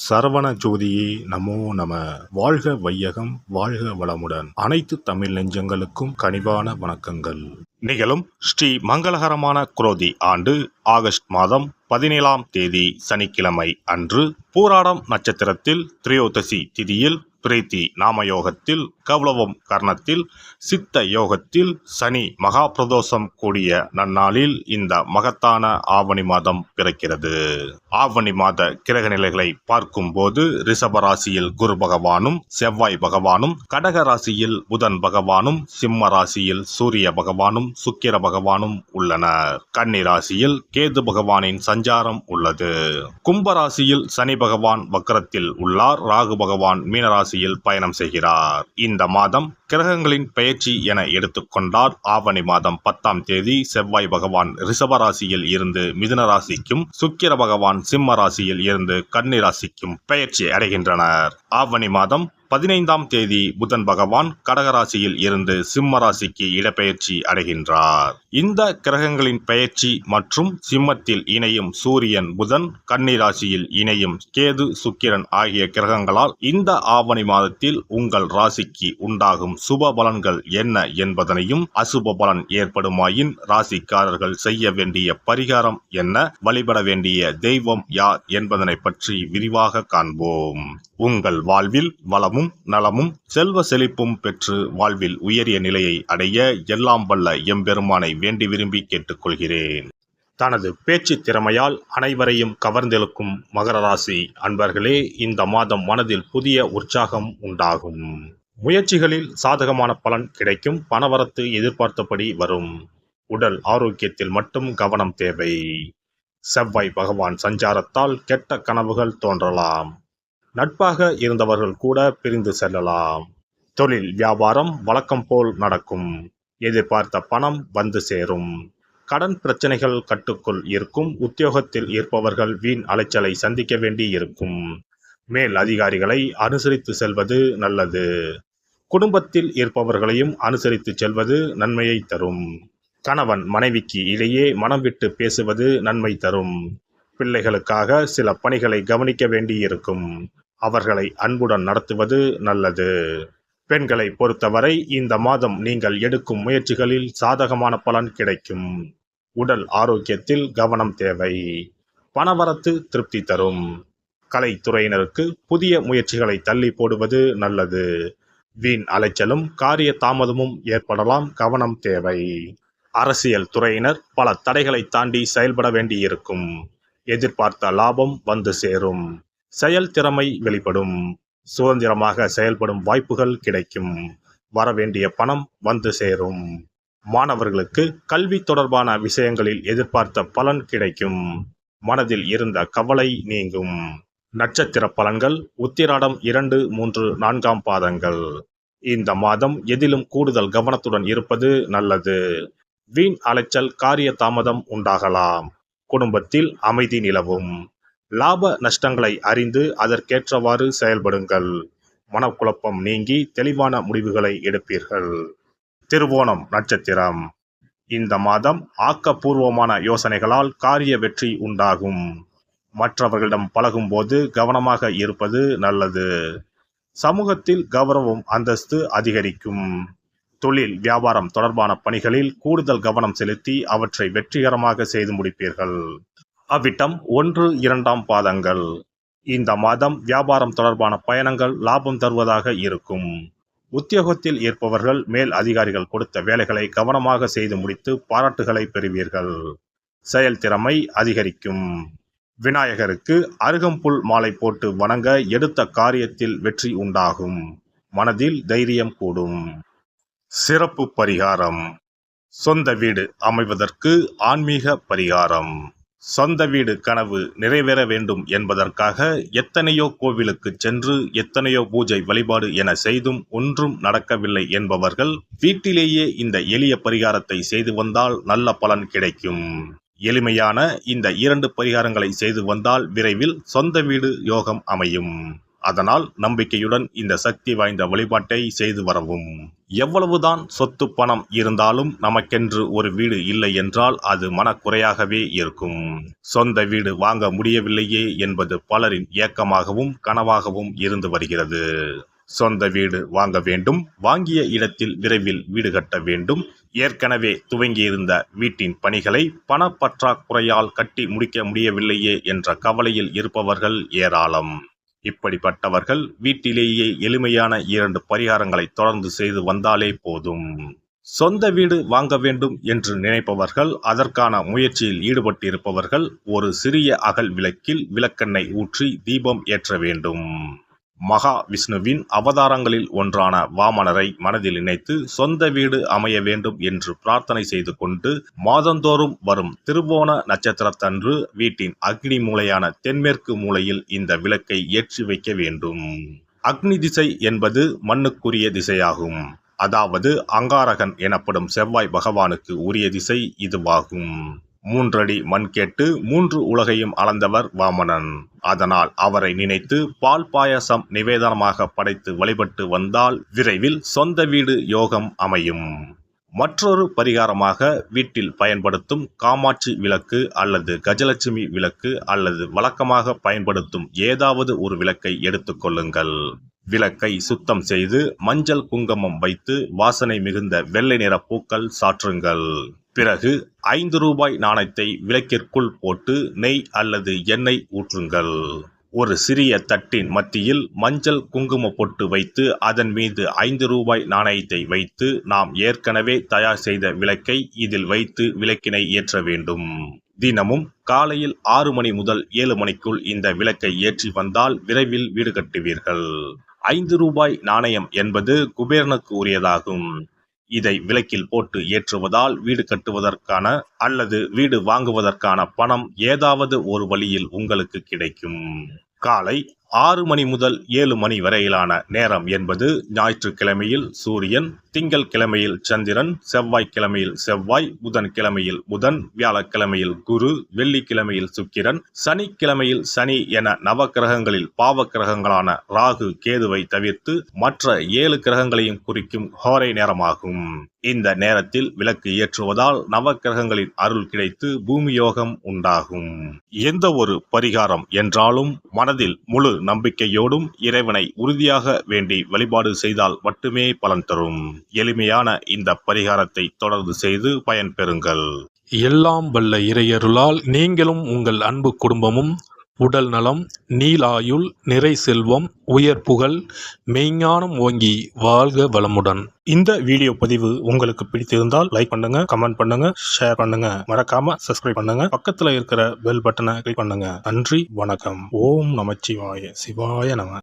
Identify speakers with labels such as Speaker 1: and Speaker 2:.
Speaker 1: சரவண ஜோதியே நமோ நம. வாழ்க வையகம், வாழ்க வளமுடன். அனைத்து தமிழ் நெஞ்சங்களுக்கும் கனிவான வணக்கங்கள். நிகழும் ஸ்ரீ மங்களகரமான குரோதி ஆண்டு ஆகஸ்ட் மாதம் 17ஆம் தேதி சனிக்கிழமை அன்று பூராடம் நட்சத்திரத்தில் திரையோதசி திதியில் பிரீத்தி நாமயோகத்தில் கௌளவம் கர்ணத்தில் சித்த யோகத்தில் சனி மகா பிரதோஷம் கூடிய நன்னாளில் இந்த மகத்தான ஆவணி மாதம் பிறக்கிறது. ஆவணி மாத கிரக நிலைகளை பார்க்கும் போது ரிஷப ராசியில் குரு பகவானும் செவ்வாய் பகவானும், கடக ராசியில் புதன் பகவானும், சிம்ம ராசியில் சூரிய பகவானும் சுக்கிர பகவானும் உள்ளனர். கன்னி ராசியில் கேது பகவானின் சஞ்சாரம் உள்ளது. கும்ப ராசியில் சனி பகவான் வக்ரத்தில் உள்ளார். ராகு பகவான் மீனராசியில் பயணம் செய்கிறார். இந்த மாதம் கிரகங்களின் பெயர்ச்சி என எடுத்துக்கொண்டால் ஆவணி மாதம் 10ஆம் தேதி செவ்வாய் பகவான் ரிஷப ராசியில் இருந்து மிதுன ராசிக்கும், சுக்கிர பகவான் சிம்ம ராசியில் இருந்து கன்னி ராசிக்கும் பெயர்ச்சி அடைகின்றனர். ஆவணி மாதம் 15ஆம் தேதி புதன் பகவான் கடகராசியில் இருந்து சிம்ம ராசிக்கு இடப்பெயர்ச்சி அடைகின்றார். இந்த கிரகங்களின் பெயர்ச்சி மற்றும் சிம்மத்தில் இணையும் சூரியன் புதன், கன்னி ராசியில் இணையும் கேது சுக்கிரன் ஆகிய கிரகங்களால் இந்த ஆவணி மாதத்தில் உங்கள் ராசிக்கு உண்டாகும் சுப பலன்கள் என்ன என்பதனையும், அசுப பலன் ஏற்படுமாயின் ராசிக்காரர்கள் செய்ய வேண்டிய பரிகாரம் என்ன, வழிபட வேண்டிய தெய்வம் யார் என்பதனை பற்றி விரிவாக காண்போம். உங்கள் வாழ்வில் வளமும் நலமும் செல்வ செழிப்பும் பெற்று வாழ்வில் உயரிய நிலையை அடைய எல்லாம் வல்ல எம்பெருமானை வேண்டி விரும்பி கேட்டுக்கொள்கிறேன். தனது பேச்சு திறமையால் அனைவரையும் கவர்ந்தெழுக்கும் மகர ராசி அன்பர்களே, இந்த மாதம் மனதில் புதிய உற்சாகம் உண்டாகும். முயற்சிகளில் சாதகமான பலன் கிடைக்கும். பணவரத்து எதிர்பார்த்தபடி வரும். உடல் ஆரோக்கியத்தில் மட்டும் கவனம் தேவை. செவ்வாய் பகவான் சஞ்சாரத்தால் கெட்ட கனவுகள் தோன்றலாம். நட்பாக இருந்தவர்கள் கூட பிரிந்து செல்லலாம். தொழில் வியாபாரம் வழக்கம் போல் நடக்கும். எதிர்பார்த்த பணம் வந்து சேரும். கடன் பிரச்சனைகள் கட்டுக்குள் இருக்கும். உத்தியோகத்தில் இருப்பவர்கள் வீண் அலைச்சலை சந்திக்க வேண்டி இருக்கும். மேல் அதிகாரிகளை அனுசரித்து செல்வது நல்லது. குடும்பத்தில் இருப்பவர்களையும் அனுசரித்து செல்வது நன்மையை தரும். கணவன் மனைவிக்கு இடையே மனம் விட்டு பேசுவது நன்மை தரும். பிள்ளைகளுக்காக சில பணிகளை கவனிக்க வேண்டியிருக்கும். அவர்களை அன்புடன் நடத்துவது நல்லது. பெண்களை பொறுத்தவரை இந்த மாதம் நீங்கள் எடுக்கும் முயற்சிகளில் சாதகமான பலன் கிடைக்கும். உடல் ஆரோக்கியத்தில் கவனம் தேவை. பணவரத்து திருப்தி தரும். கலைத்துறையினருக்கு புதிய முயற்சிகளை தள்ளி போடுவது நல்லது. வீண் அலைச்சலும் காரிய தாமதமும் ஏற்படலாம். கவனம் தேவை. அரசியல் துறையினர் பல தடைகளை தாண்டி செயல்பட வேண்டியிருக்கும். எதிர்பார்த்த லாபம் வந்து சேரும். செயல் திறமை வெளிப்படும். சுதந்திரமாக செயல்படும் வாய்ப்புகள் கிடைக்கும். வரவேண்டிய பணம் வந்து சேரும். மாணவர்களுக்கு கல்வி தொடர்பான விஷயங்களில் எதிர்பார்த்த பலன் கிடைக்கும். மனதில் இருந்த கவலை நீங்கும். நட்சத்திர பலன்கள் உத்திராடம் 2, 3, 4ஆம் பாதங்கள். இந்த மாதம் எதிலும் கூடுதல் கவனத்துடன் இருப்பது நல்லது. வீண் அலைச்சல் காரிய தாமதம் உண்டாகலாம். குடும்பத்தில் அமைதி நிலவும். லாப நஷ்டங்களை அறிந்து அதற்கேற்றவாறு செயல்படுங்கள். மனக்குழப்பம் நீங்கி தெளிவான முடிவுகளை எடுப்பீர்கள். திருவோணம் நட்சத்திரம். இந்த மாதம் ஆக்கப்பூர்வமான யோசனைகளால் காரிய வெற்றி உண்டாகும். மற்றவர்களிடம் பழகும் போது கவனமாக இருப்பது நல்லது. சமூகத்தில் கௌரவம் அந்தஸ்து அதிகரிக்கும். தொழில் வியாபாரம் தொடர்பான பணிகளில் கூடுதல் கவனம் செலுத்தி அவற்றை வெற்றிகரமாக செய்து முடிப்பீர்கள். அவ்விட்டம் 1, 2ஆம் பாதங்கள். இந்த மாதம் வியாபாரம் தொடர்பான பயணங்கள் லாபம் தருவதாக இருக்கும். உத்தியோகத்தில் இருப்பவர்கள் மேல் அதிகாரிகள் கொடுத்த வேலைகளை கவனமாக செய்து முடித்து பாராட்டுகளை பெறுவீர்கள். செயல்திறமை அதிகரிக்கும். விநாயகருக்கு அருகம்புல் மாலை போட்டு வணங்க எடுத்த காரியத்தில் வெற்றி உண்டாகும். மனதில் தைரியம் கூடும். சிறப்பு பரிகாரம். சொந்த வீடு அமைவதற்கு ஆன்மீக பரிகாரம். சொந்த வீடு கனவு நிறைவேற வேண்டும் என்பதற்காக எத்தனையோ கோவிலுக்கு சென்று எத்தனையோ பூஜை வழிபாடு என செய்தும் ஒன்றும் நடக்கவில்லை என்பவர்கள் வீட்டிலேயே இந்த எளிய பரிகாரத்தை செய்து வந்தால் நல்ல பலன் கிடைக்கும். எளிமையான இந்த 2 பரிகாரங்களை செய்து வந்தால் விரைவில் சொந்த வீடு யோகம் அமையும். அதனால் நம்பிக்கையுடன் இந்த சக்தி வாய்ந்த வழிபாட்டை செய்து வரவும். எவ்வளவுதான் சொத்து பணம் இருந்தாலும் நமக்கென்று ஒரு வீடு இல்லை என்றால் அது மனக்குறையாகவே இருக்கும். சொந்த வீடு வாங்க முடியவில்லையே என்பது பலரின் ஏக்கமாகவும் கனவாகவும் இருந்து வருகிறது. சொந்த வீடு வாங்க வேண்டும், வாங்கிய இடத்தில் விரைவில் வீடு கட்ட வேண்டும், ஏற்கனவே துவங்கியிருந்த வீட்டின் பணிகளை பணப்பற்றாக்குறையால் கட்டி முடிக்க முடியவில்லையே என்ற கவலையில் இருப்பவர்கள் ஏராளம். இப்படிப்பட்டவர்கள் வீட்டிலேயே எளிமையான 2 பரிகாரங்களை தொடர்ந்து செய்து வந்தாலே போதும். சொந்த வீடு வாங்க வேண்டும் என்று நினைப்பவர்கள், அதற்கான முயற்சியில் ஈடுபட்டிருப்பவர்கள் ஒரு சிறிய அகல் விளக்கில் விளக்கெண்ணெய் ஊற்றி தீபம் ஏற்ற வேண்டும். மகா விஷ்ணுவின் அவதாரங்களில் ஒன்றான வாமனரை மனதில் நினைத்து சொந்த வீடு அமைய வேண்டும் என்று பிரார்த்தனை செய்து கொண்டு மாதந்தோறும் வரும் திருவோண நட்சத்திரத்தன்று வீட்டின் அக்னி மூலையான தென்மேற்கு மூலையில் இந்த விளக்கை ஏற்றி வைக்க வேண்டும். அக்னி திசை என்பது மண்ணுக்குரிய திசையாகும். அதாவது அங்காரகன் எனப்படும் செவ்வாய் பகவானுக்கு உரிய திசை இதுவாகும். 3 அடி மண் கேட்டு 3 உலகையும் அளந்தவர் வாமனன். அதனால் அவரை நினைத்து பால் பாயசம் நிவேதனமாக படைத்து வழிபட்டு வந்தால் விரைவில் சொந்த வீடு யோகம் அமையும். மற்றொரு பரிகாரமாக வீட்டில் பயன்படுத்தும் காமாட்சி விளக்கு அல்லது கஜலட்சுமி விளக்கு அல்லது வழக்கமாக பயன்படுத்தும் ஏதாவது ஒரு விளக்கை எடுத்துக்கொள்ளுங்கள். விளக்கை சுத்தம் செய்து மஞ்சள் குங்குமம் வைத்து வாசனை மிகுந்த வெள்ளை நிற பூக்கள் சாற்றுங்கள். பிறகு 5 ரூபாய் நாணயத்தை விளக்கிற்குள் போட்டு நெய் அல்லது எண்ணெய் ஊற்றுங்கள். ஒரு சிறிய தட்டின் மத்தியில் மஞ்சள் குங்கும பொட்டு வைத்து அதன் மீது 5 ரூபாய் நாணயத்தை வைத்து நாம் ஏற்கனவே தயார் செய்த விளக்கை இதில் வைத்து விளக்கினை ஏற்ற வேண்டும். தினமும் காலையில் 6 மணி முதல் 7 மணிக்குள் இந்த விளக்கை ஏற்றி வந்தால் விரைவில் வீடு கட்டுவீர்கள். 5 ரூபாய் நாணயம் என்பது குபேரனுக்கு உரியதாகும். இதை விளக்கில் போட்டு ஏற்றுவதால் வீடு கட்டுவதற்கான அல்லது வீடு வாங்குவதற்கான பணம் ஏதாவது ஒரு வழியில் உங்களுக்கு கிடைக்கும். காலை 6 மணி முதல் 7 மணி வரையிலான நேரம் என்பது ஞாயிற்றுக்கிழமையில் சூரியன், திங்கள் கிழமையில் சந்திரன், செவ்வாய்க்கிழமையில் செவ்வாய், புதன் கிழமையில் புதன், வியாழக்கிழமையில் குரு, வெள்ளிக்கிழமையில் சுக்கிரன், சனிக்கிழமையில் சனி என நவக்கிரகங்களில் பாவ கிரகங்களான ராகு கேதுவை தவிர்த்து மற்ற 7 கிரகங்களையும் குறிக்கும் ஹோரை நேரமாகும். இந்த நேரத்தில் விளக்கு ஏற்றுவதால் நவக்கிரகங்களின் அருள் கிடைத்து பூமி யோகம் உண்டாகும். எந்த ஒரு பரிகாரம் என்றாலும் மனதில் முழு நம்பிக்கையோடும் இறைவனை உறுதியாக வேண்டி வழிபாடு செய்தால் மட்டுமே பலன் தரும். எளிமையான இந்த பரிகாரத்தை தொடர்ந்து செய்து பயன் பெறுங்கள்.
Speaker 2: எல்லாம் வல்ல இறையருளால் நீங்களும் உங்கள் அன்பு குடும்பமும் உடல் நலம், நீலாயுள், நிறை செல்வம், உயர் புகழ், மெய்ஞானம் ஓங்கி வாழ்க வளமுடன்.
Speaker 1: இந்த வீடியோ பதிவு உங்களுக்கு பிடித்திருந்தால் லைக் பண்ணுங்க, கமெண்ட் பண்ணுங்க, ஷேர் பண்ணுங்க, மறக்காம சப்ஸ்கிரைப் பண்ணுங்க, பக்கத்துல இருக்கிற பெல் பட்டனை கிளிக் பண்ணுங்க. நன்றி, வணக்கம். ஓம் நமச்சிவாய, சிவாய நம.